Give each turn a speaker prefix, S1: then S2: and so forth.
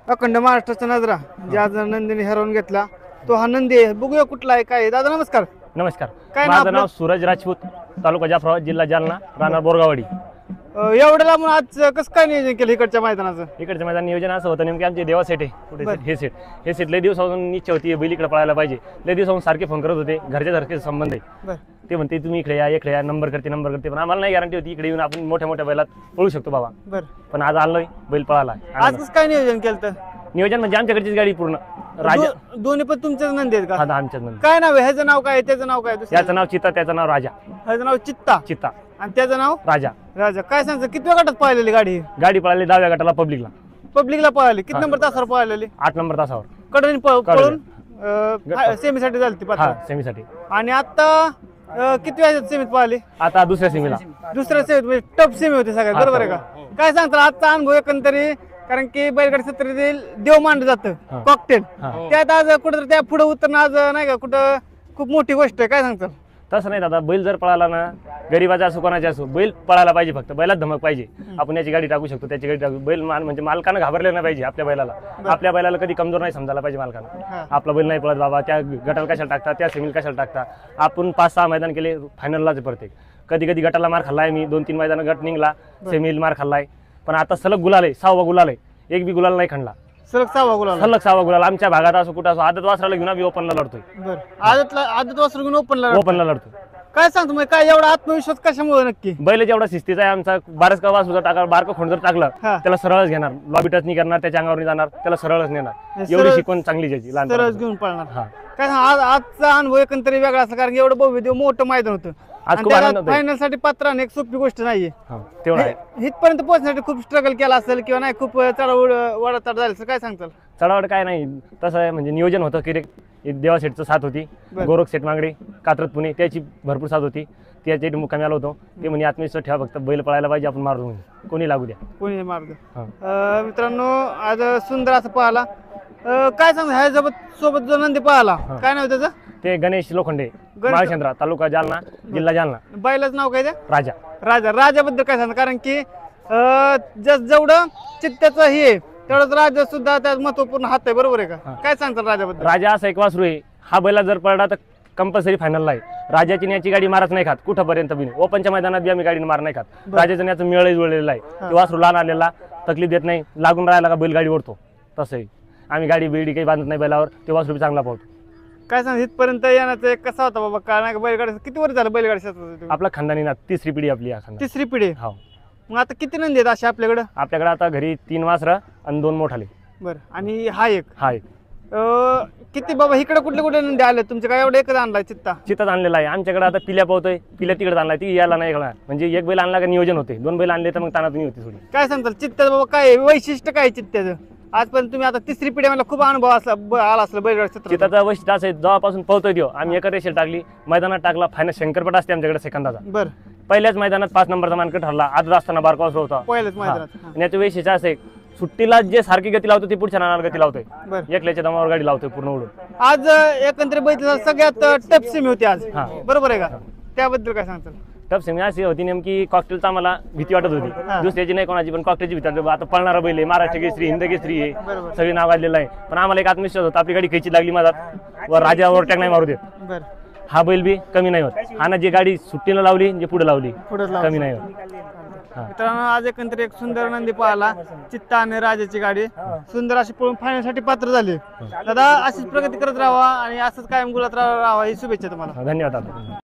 S1: अखंड महाराष्ट्राचा नजरा जे आज नंदीने हरवून घेतला तो हा नंदी आहे. बघूया कुठला आहे काय आहे. दादा नमस्कार.
S2: नमस्कार.
S1: काय
S2: माझं नाव सूरज राजपूत, तालुका जाफराबाद, जिल्हा जालना, राहणार बोरगाववाडी.
S1: एवढ्याला म्हणून आज कसं काय नियोजन केलं इकडच्या मैदानाचं?
S2: इकडचं मैदान नियोजन असं होतं नेमके आमचे देवा सेट आहे कुठे हे सेट लय दिवसापासून इच्छा होती बैल इकडे पळायला पाहिजे. लय दिवसापासून सारखे फोन करत होते, घरच्या सारखे संबंध आहे. ते म्हणते तुम्ही इकडे या नंबर करते पण आम्हाला नाही गॅरंटी होती इकडे येऊन आपण मोठ्या मोठ्या बैलात पळू शकतो बाबा. पण आज आलोय बैल पळाला.
S1: आज कसं काय नियोजन केलं?
S2: नियोजन म्हणजे आमच्याकडचीच गाडी पूर्ण राजा.
S1: दोन्ही पण तुमच्याच नंदी आहेत का?
S2: हा आमच्याच नंदी.
S1: काय नाव आहे? ह्याचं नाव काय? त्याचं नाव काय?
S2: त्याचं नाव चित्ता, त्याचं नाव राजा.
S1: ह्याचं नाव चित्ता आणि त्याचं नाव
S2: राजा.
S1: राजा. काय सांगतं किती गटात पळालेली गाडी?
S2: गाडी पळाली 10व्या गटाला पब्लिकला
S1: पळाली. किती नंबर तासावर पळालेली?
S2: 8 नंबर तासावर
S1: कडून पळून सेमीसाठी झाली ती.
S2: सेमीसाठी.
S1: आणि आता किती वेळात सेमीत पळाली?
S2: आता दुसऱ्या सेमीला.
S1: दुसऱ्या सेमीत टफ सेमी होती सगळ्यात, बरोबर आहे का? काय सांगता आजचा अनुभव एकंदरी? कारण की बैलगाडी क्षेत्रातील देव मानलं जातं कॉकटेल, त्यात आज कुठं त्या पुढे उतरणं आज नाही का कुठं खूप मोठी गोष्ट आहे. काय सांगतात?
S2: तसं नाही दादा, बैल जर पळाला ना, गरीबाचा असो कोणाचा असो, बैल पळायला पाहिजे. फक्त बैलात धमक पाहिजे. आपण याची गाडी टाकू शकतो, त्याची गाडी टाकू. बैल म्हणजे मालकानं घाबरले नाही पाहिजे आपल्या बैलाला. आपल्या बैलाला कधी कमजोर नाही समजायला पाहिजे मालकानं. आपला बैल नाही पळत बाबा, त्या गटाला कशाला टाकता, त्या सेमीला कशाला टाकता. आपण 5-6 मैदान केले फायनललाच प्रत्येक. कधी कधी गटाला मार खाल्लाय मी, 2-3 मैदान गट निघला, सेमीला मार खाल्लाय. पण आता सलग गुलाल आहे, 6वा गुलाल आहे. एक बी गुलाल नाही खणला.
S1: सलग 6वा गुलाल.
S2: आमच्या भागात असो कुठं असो आदत वासराला घेऊन आम्ही ओपनला लढतोय.
S1: आदत वासरू घेऊन
S2: ओपनला लढतो.
S1: काय सांगतो मग? काय एवढा आत्मविश्वास कशामुळे? नक्की
S2: बैल जेवढा शिस्तीचा आहे आमचा. बारस का वासरूचा टाका, बारका खोंड जर टाकलं त्याला सरळच घेणार, लॉबी टच नाही करणार, त्याच्या अंगावर जाणार, त्याला सरळच नेणार. एवढी शिकवण चांगली त्याची,
S1: सरळ घेऊन पळणार. काय सांग आजचा अनुभव एकंदरी वेगळा असला, कारण एवढं भव्य मोठं मैदान होतं. फायनल साठी पात्र एक सोपी गोष्ट नाहीये. इथपर्यंत पोहोचण्यासाठी खूप स्ट्रगल केला असेल किंवा नाही, खूप चढावड वडाचढ झाली. काय सांगताल?
S2: चढावड काय नाही, तसं आहे म्हणजे नियोजन होतं की देवा सेटचं साथ होती, गोरख सेट मांगडे, कात्रत पुणे, त्याची भरपूर साथ होती. त्याच्या मुक्कामी आलो होतो. ते म्हणजे आत्मविश्वास ठेवा, फक्त बैल पळायला पाहिजे, आपण मारू कोणी लागू द्या,
S1: कोणी मार्ग. मित्रांनो आज सुंदर असं पळाला. काय सांग ह्या सोबत जो नंदी पळाला, काय नाव त्याचं?
S2: ते गणेश लोखंडे, माळचंद्रा, तालुका जालना, जिल्हा जालना.
S1: बैलाचं नाव काय?
S2: राजा.
S1: राजाबद्दल काय सांग? कारण की जेवढं चित्त्याचं हे तेवढंच राजा सुद्धा त्यात महत्वपूर्ण हात आहे, बरोबर आहे का? काय सांगतात राजाबद्दल?
S2: राजा असा एक वासरू आहे, हा बैला जर पडला तर कंपल्सरी फायनलला आहे. राजाची न्याची गाडी मारत नाही खात कुठंपर्यंत बी. ओपनच्या मैदानात बी आम्ही गाडी मार नाही खात. राजाचं न्याचं मिळही जुळलेलं आहे. ते वासरू लहान आलेला, तकलीफ देत नाही, लागून राहायला का बैलगाडी ओढतो. तसंही आम्ही गाडी बिडी काही बांधत नाही बैलावर. ते वासरू बी चांगला पाहतो.
S1: काय सांग इथपर्यंत येण्याचं कसा होता बाबा? काय नाही बैलगाडी किती वर्ष झालं बैलगाडी?
S2: आपला खानदानी ना 3री पिढी आपली.
S1: 3री पिढी.
S2: हो.
S1: मग आता किती नंदी आहेत अशा आपल्याकडे?
S2: आपल्याकडे आता घरी 3 वासरं आणि 2 मोठाले.
S1: बरं. आणि हा एक किती बाबा इकडे कुठले नंदी आले तुमचे? काय एवढं एकच आणलाय? चित्ताच आणलेला आहे आमच्याकडे. आता पिल्या पावतोय, पिल्या तिकडे आणलाय, ती यायला नाही कळणार. म्हणजे एक बैल आणला का नियोजन होते, 2 बैल आणले तर मग तानातून होती थोडी. काय सांगताल चित्त्याचं बाबा? काय वैशिष्ट्य काय चित्त्याचं? आजपर्यंत तुम्ही आता 3री पिढी मला खूप अनुभव आला असला बैलगाडी क्षेत्रात.
S2: चित्ताचं वैशिष्ट्य असं आहे, जेव्हापासून पळतोय देऊ आम्ही एका रेषेला टाकली, मैदानात टाकला, फायनल शंकरपट असते आमच्याकडे सेकंदाचा.
S1: बरं.
S2: पहिल्याच मैदानात 5 नंबरचा मानकट ठरला. आदत असताना बारका वासरू होता
S1: पहिल्याच मैदानात.
S2: आणि याचं वैशिष्ट्य असं आहे, सुट्टीला जे सारखी गती लावतो ती पुढच्या नानाला गती लावतोय. एकल्याच्या दमावर गाडी लावतोय पूर्ण उडून.
S1: आज एकंदरीत बैल सगळ्यात टफ सेमी होती आज, बरोबर आहे का? त्याबद्दल काय सांगताल?
S2: टफ सेमी अशी होती नेमकी कॉकटेलचा आम्हाला भीती वाटत होती, दुसऱ्याची नाही कोणाची, पण कॉकटेलची भीती वाटत. आता पळणारा बैल आहे, महाराष्ट्र केसरी, हिंद केसरी आहे, सगळे नाव आलेलं आहे. पण आम्हाला एक आत्मविश्वास होता, आपली गाडी खेची लागली माझ्यात व राजा ओव्हरटॅक नाही मारू देत. हा बैल बी कमी नाही होत. हा ना जी गाडी सुट्टीला लावली, जे पुढे लावली कमी नाही होत.
S1: मित्रांनो आज एकंदरीत एक सुंदर नंदी पळाला, चित्ता आणि राजाची गाडी सुंदर अशी पळून फायनल साठी पात्र झाली. दादा अशीच प्रगती करत राहावा आणि असंच कायम गुलात राहावा ही शुभेच्छा तुम्हाला.
S2: धन्यवाद.